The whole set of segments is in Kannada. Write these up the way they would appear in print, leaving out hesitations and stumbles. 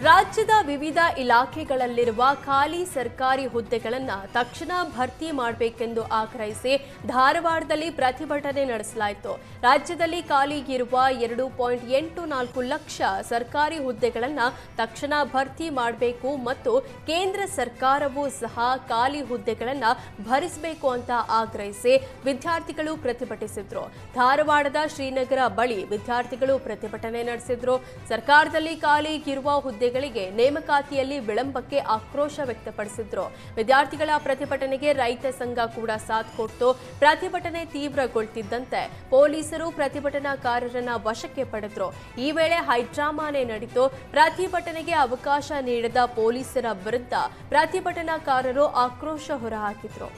ರಾಜ್ಯದ ವಿವಿಧ ಇಲಾಖೆಗಳಲ್ಲಿರುವ ಖಾಲಿ ಸರ್ಕಾರಿ ಹುದ್ದೆಗಳನ್ನು ತಕ್ಷಣ ಭರ್ತಿ ಮಾಡಬೇಕೆಂದು ಆಗ್ರಹಿಸಿ ಧಾರವಾಡದಲ್ಲಿ ಪ್ರತಿಭಟನೆ ನಡೆಸಲಾಯಿತು. ರಾಜ್ಯದಲ್ಲಿ ಖಾಲಿ ಇರುವ 2.84 ಲಕ್ಷ ಸರ್ಕಾರಿ ಹುದ್ದೆಗಳನ್ನು ತಕ್ಷಣ ಭರ್ತಿ ಮಾಡಬೇಕು ಮತ್ತು ಕೇಂದ್ರ ಸರ್ಕಾರವೂ ಸಹ ಖಾಲಿ ಹುದ್ದೆಗಳನ್ನು ಭರಿಸಬೇಕು ಅಂತ ಆಗ್ರಹಿಸಿ ವಿದ್ಯಾರ್ಥಿಗಳು ಪ್ರತಿಭಟಿಸಿದ್ರು. ಧಾರವಾಡದ ಶ್ರೀನಗರ ಬಳಿ ವಿದ್ಯಾರ್ಥಿಗಳು ಪ್ರತಿಭಟನೆ ನಡೆಸಿದ್ರು. ಸರ್ಕಾರದಲ್ಲಿ ಖಾಲಿ ಇರುವ ಹುದ್ದೆಗಳಿಗೆ ನೇಮಕಾತಿಯಲ್ಲಿ ವಿಳಂಬಕ್ಕೆ ಆಕ್ರೋಶ ವ್ಯಕ್ತಪಡಿಸಿದ್ರು. ವಿದ್ಯಾರ್ಥಿಗಳ ಪ್ರತಿಭಟನೆಗೆ ರೈತ ಸಂಘ ಕೂಡ ಸಾಥ್ ಕೊಟ್ಟು ಪ್ರತಿಭಟನೆ ತೀವ್ರಗೊಳ್ತಿದ್ದಂತೆ ಪೊಲೀಸರು ಪ್ರತಿಭಟನಾಕಾರರನ್ನ ವಶಕ್ಕೆ ಪಡೆದ್ರು. ಈ ವೇಳೆ ಹೈಡ್ರಾಮಾನೇ ನಡೆಯಿತು. ಪ್ರತಿಭಟನೆಗೆ ಅವಕಾಶ ನೀಡದ ಪೊಲೀಸರ ವಿರುದ್ಧ ಪ್ರತಿಭಟನಾಕಾರರು ಆಕ್ರೋಶ ಹೊರಹಾಕಿದ್ರು.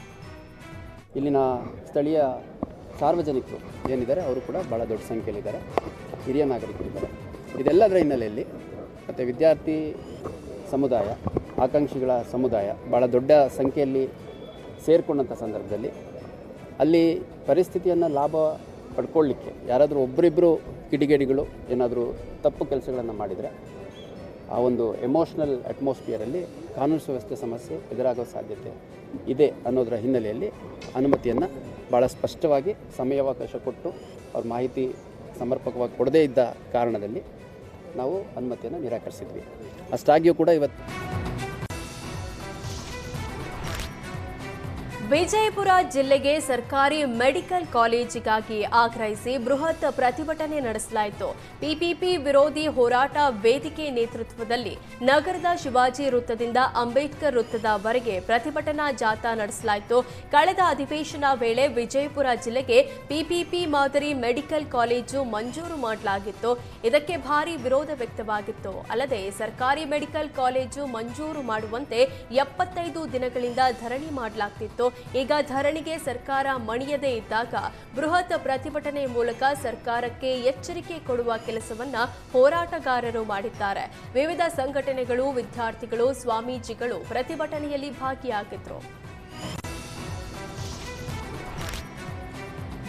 ಇಲ್ಲಿನ ಸ್ಥಳೀಯ ಸಾರ್ವಜನಿಕರು ಏನಿದ್ದಾರೆ ಅವರು ಕೂಡ ಬಹಳ ದೊಡ್ಡ ಸಂಖ್ಯೆಯಲ್ಲಿದ್ದಾರೆ. ಹಿರಿಯ ನಾಗರಿಕರಿದ್ದಾರೆ. ಇದೆಲ್ಲದರ ಹಿನ್ನೆಲೆಯಲ್ಲಿ ಮತ್ತು ವಿದ್ಯಾರ್ಥಿ ಸಮುದಾಯ, ಆಕಾಂಕ್ಷಿಗಳ ಸಮುದಾಯ ಭಾಳ ದೊಡ್ಡ ಸಂಖ್ಯೆಯಲ್ಲಿ ಸೇರಿಕೊಂಡಂಥ ಸಂದರ್ಭದಲ್ಲಿ ಅಲ್ಲಿ ಪರಿಸ್ಥಿತಿಯನ್ನು ಲಾಭ ಪಡ್ಕೊಳ್ಳಿಕ್ಕೆ ಯಾರಾದರೂ ಒಬ್ಬರಿಬ್ಬರು ಕಿಡಿಗೇಡಿಗಳು ಏನಾದರೂ ತಪ್ಪು ಕೆಲಸಗಳನ್ನು ಮಾಡಿದರೆ ಆ ಒಂದು ಎಮೋಷ್ನಲ್ ಅಟ್ಮಾಸ್ಫಿಯರಲ್ಲಿ ಕಾನೂನು ಸುವ್ಯವಸ್ಥೆ ಸಮಸ್ಯೆ ಎದುರಾಗೋ ಸಾಧ್ಯತೆ ಇದೆ ಅನ್ನೋದರ ಹಿನ್ನೆಲೆಯಲ್ಲಿ ಅನುಮತಿಯನ್ನು ಭಾಳ ಸ್ಪಷ್ಟವಾಗಿ ಸಮಯಾವಕಾಶ ಕೊಟ್ಟು ಅವ್ರ ಮಾಹಿತಿ ಸಮರ್ಪಕವಾಗಿ ಕೊಡದೇ ಇದ್ದ ಕಾರಣದಲ್ಲಿ ನಾವು ಅನುಮತಿಯನ್ನು ನಿರಾಕರಿಸಿದ್ವಿ. ಅಷ್ಟಾಗಿಯೂ ಕೂಡ ಇವತ್ತು ವಿಜಯಪುರ ಜಿಲ್ಲೆಗೆ ಸರ್ಕಾರಿ ಮೆಡಿಕಲ್ ಕಾಲೇಜಿಗಾಗಿ ಆಗ್ರಹಿಸಿ ಬೃಹತ್ ಪ್ರತಿಭಟನೆ ನಡೆಸಲಾಯಿತು. ಪಿಪಿಪಿ ವಿರೋಧಿ ಹೋರಾಟ ವೇದಿಕೆ ನೇತೃತ್ವದಲ್ಲಿ ನಗರದ ಶಿವಾಜಿ ವೃತ್ತದಿಂದ ಅಂಬೇಡ್ಕರ್ ವೃತ್ತದವರೆಗೆ ಪ್ರತಿಭಟನಾ ಜಾಥಾ ನಡೆಸಲಾಯಿತು. ಕಳೆದ ಅಧಿವೇಶನ ವೇಳೆ ವಿಜಯಪುರ ಜಿಲ್ಲೆಗೆ ಪಿಪಿಪಿ ಮಾದರಿ ಮೆಡಿಕಲ್ ಕಾಲೇಜು ಮಂಜೂರು ಮಾಡಲಾಗಿತ್ತು. ಇದಕ್ಕೆ ಭಾರೀ ವಿರೋಧ ವ್ಯಕ್ತವಾಗಿತ್ತು. ಅಲ್ಲದೆ ಸರ್ಕಾರಿ ಮೆಡಿಕಲ್ ಕಾಲೇಜು ಮಂಜೂರು ಮಾಡುವಂತೆ 75 ದಿನಗಳಿಂದ ಧರಣಿ ಮಾಡಲಾಗ್ತಿತ್ತು. ಈಗ ಧರಣಿಗೆ ಸರ್ಕಾರ ಮಣಿಯದೇ ಇದ್ದಾಗ ಬೃಹತ್ ಪ್ರತಿಭಟನೆ ಮೂಲಕ ಸರ್ಕಾರಕ್ಕೆ ಎಚ್ಚರಿಕೆ ಕೊಡುವ ಕೆಲಸವನ್ನ ಹೋರಾಟಗಾರರು ಮಾಡಿದ್ದಾರೆ. ವಿವಿಧ ಸಂಘಟನೆಗಳು, ವಿದ್ಯಾರ್ಥಿಗಳು, ಸ್ವಾಮೀಜಿಗಳು ಪ್ರತಿಭಟನೆಯಲ್ಲಿ ಭಾಗಿಯಾಗಿದ್ರು.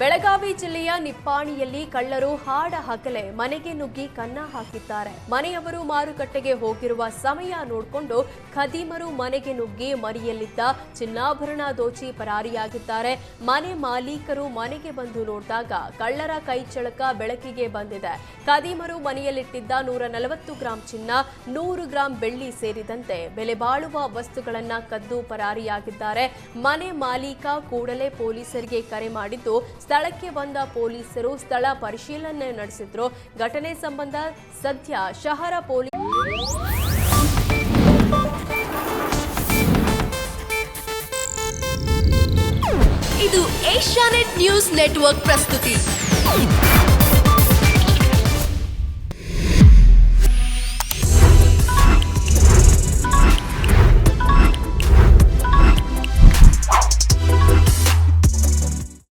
ಬೆಳಗಾವಿ ಜಿಲ್ಲೆಯ ನಿಪ್ಪಾಣಿಯಲ್ಲಿ ಕಳ್ಳರು ಹಾಡ ಹಗಲೇ ಮನೆಗೆ ನುಗ್ಗಿ ಕನ್ನ ಹಾಕಿದ್ದಾರೆ. ಮನೆಯವರು ಮಾರುಕಟ್ಟೆಗೆ ಹೋಗಿರುವ ಸಮಯ ನೋಡಿಕೊಂಡು ಖದೀಮರು ಮನೆಗೆ ನುಗ್ಗಿ ಮನೆಯಲ್ಲಿದ್ದ ಚಿನ್ನಾಭರಣ ದೋಚಿ ಪರಾರಿಯಾಗಿದ್ದಾರೆ. ಮನೆ ಮಾಲೀಕರು ಮನೆಗೆ ಬಂದು ನೋಡಿದಾಗ ಕಳ್ಳರ ಕೈಚಳಕ ಬೆಳಕಿಗೆ ಬಂದಿದೆ. ಖದೀಮರು ಮನೆಯಲ್ಲಿಟ್ಟಿದ್ದ 140 ಗ್ರಾಂ ಚಿನ್ನ, 100 ಗ್ರಾಂ ಬೆಳ್ಳಿ ಸೇರಿದಂತೆ ಬೆಲೆ ಬಾಳುವ ವಸ್ತುಗಳನ್ನ ಕದ್ದು ಪರಾರಿಯಾಗಿದ್ದಾರೆ. ಮನೆ ಮಾಲೀಕ ಕೂಡಲೇ ಪೊಲೀಸರಿಗೆ ಕರೆ ಮಾಡಿದ್ದು ಸ್ಥಳಕ್ಕೆ ಬಂದ ಪೊಲೀಸರು ಸ್ಥಳ ಪರಿಶೀಲನೆ ನಡೆಸಿದ್ರು. ಘಟನೆ ಸಂಬಂಧ ಸದ್ಯ ಶಹರ ಪೊಲೀಸ್ ಇದು ಏಷ್ಯಾನೆಟ್ ನ್ಯೂಸ್ ನೆಟ್ವರ್ಕ್ ಪ್ರಸ್ತುತಿ.